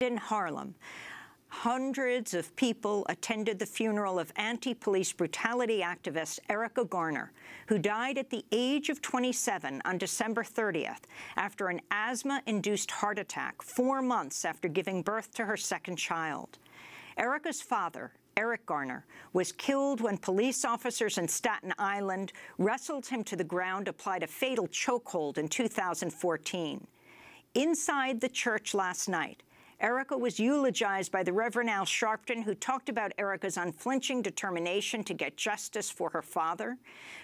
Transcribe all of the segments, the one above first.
In Harlem, hundreds of people attended the funeral of anti-police brutality activist Erica Garner, who died at the age of 27 on December 30th after an asthma-induced heart attack 4 months after giving birth to her second child. Erica's father, Erica Garner, was killed when police officers in Staten Island wrestled him to the ground, applied a fatal chokehold in 2014. Inside the church last night, Erica was eulogized by the Reverend Al Sharpton, who talked about Erica's unflinching determination to get justice for her father.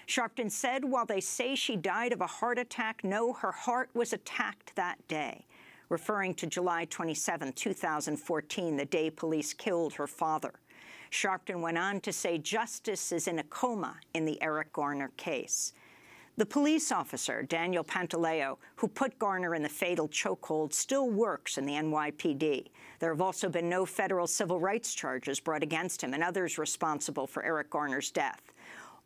Sharpton said, while they say she died of a heart attack, no, her heart was attacked that day, referring to July 27, 2014, the day police killed her father. Sharpton went on to say justice is in a coma in the Erica Garner case. The police officer, Daniel Pantaleo, who put Garner in the fatal chokehold, still works in the NYPD. There have also been no federal civil rights charges brought against him and others responsible for Erica Garner's death.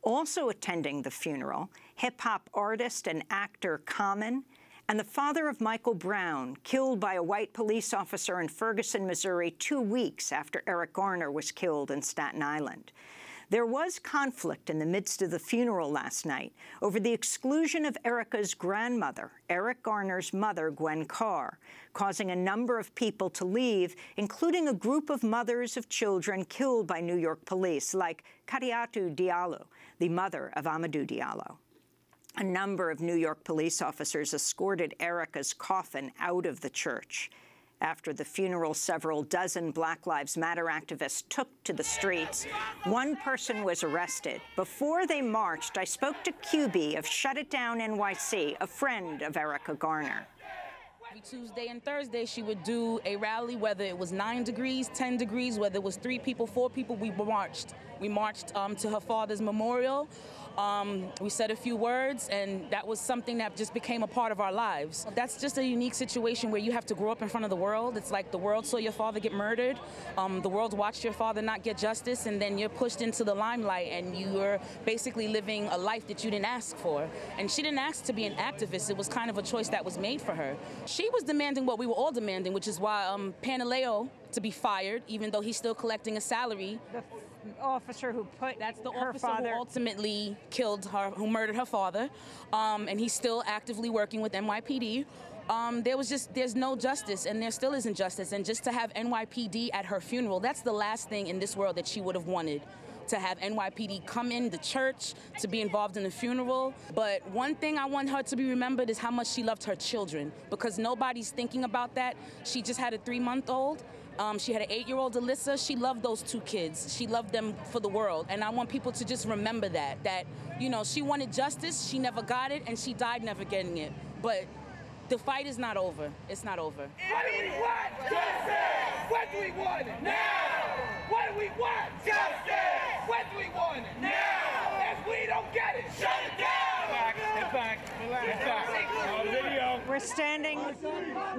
Also attending the funeral, hip-hop artist and actor Common, and the father of Michael Brown, killed by a white police officer in Ferguson, Missouri, 2 weeks after Erica Garner was killed in Staten Island. There was conflict in the midst of the funeral last night over the exclusion of Erica's grandmother, Erica Garner's mother, Gwen Carr, causing a number of people to leave, including a group of mothers of children killed by New York police, like Kadiatou Diallo, the mother of Amadou Diallo. A number of New York police officers escorted Erica's coffin out of the church. After the funeral, several dozen Black Lives Matter activists took to the streets. One person was arrested. Before they marched, I spoke to QB of Shut It Down NYC, a friend of Erica Garner. Every Tuesday and Thursday, she would do a rally, whether it was 9 degrees, 10 degrees, whether it was 3 people, 4 people, we marched. We marched to her father's memorial. We said a few words, and that was something that just became a part of our lives. That's just a unique situation where you have to grow up in front of the world. It's like the world saw your father get murdered, the world watched your father not get justice, and then you're pushed into the limelight, and you're basically living a life that you didn't ask for. And she didn't ask to be an activist. It was kind of a choice that was made for her. She was demanding what we were all demanding, which is why Pantaleo to be fired, even though he's still collecting a salary. The officer who put That's the her officer father who ultimately killed her, who murdered her father, and he's still actively working with NYPD. There's no justice, and there still isn't justice. And just to have NYPD at her funeral, that's the last thing in this world that she would have wanted. To have NYPD come in the church, to be involved in the funeral. But one thing I want her to be remembered is how much she loved her children, because nobody's thinking about that. She just had a 3-month-old. She had an 8-year-old Alyssa. She loved those 2 kids. She loved them for the world. And I want people to just remember that, you know, she wanted justice, she never got it, and she died never getting it. But the fight is not over. It's not over. What do we want? Justice! What do we want? Now! What do we want? Justice! What do we want? Now! If we don't get it, shut it down! We're standing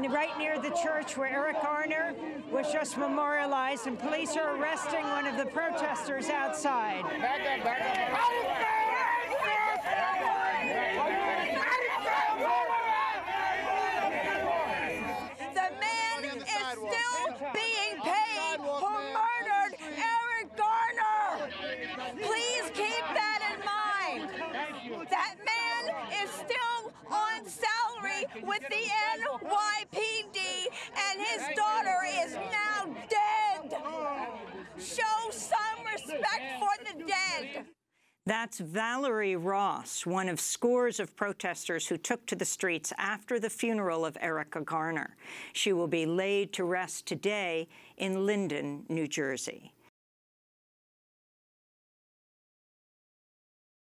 right near the church where Erica Garner was just memorialized, and police are arresting one of the protesters outside. Back up. The man is still being paid who murdered Erica Garner. Please keep that in mind. That man is still on salary with the NYPD, and his daughter is now dead. Show some respect for the dead. That's Valerie Ross, one of scores of protesters who took to the streets after the funeral of Erica Garner. She will be laid to rest today in Linden, New Jersey.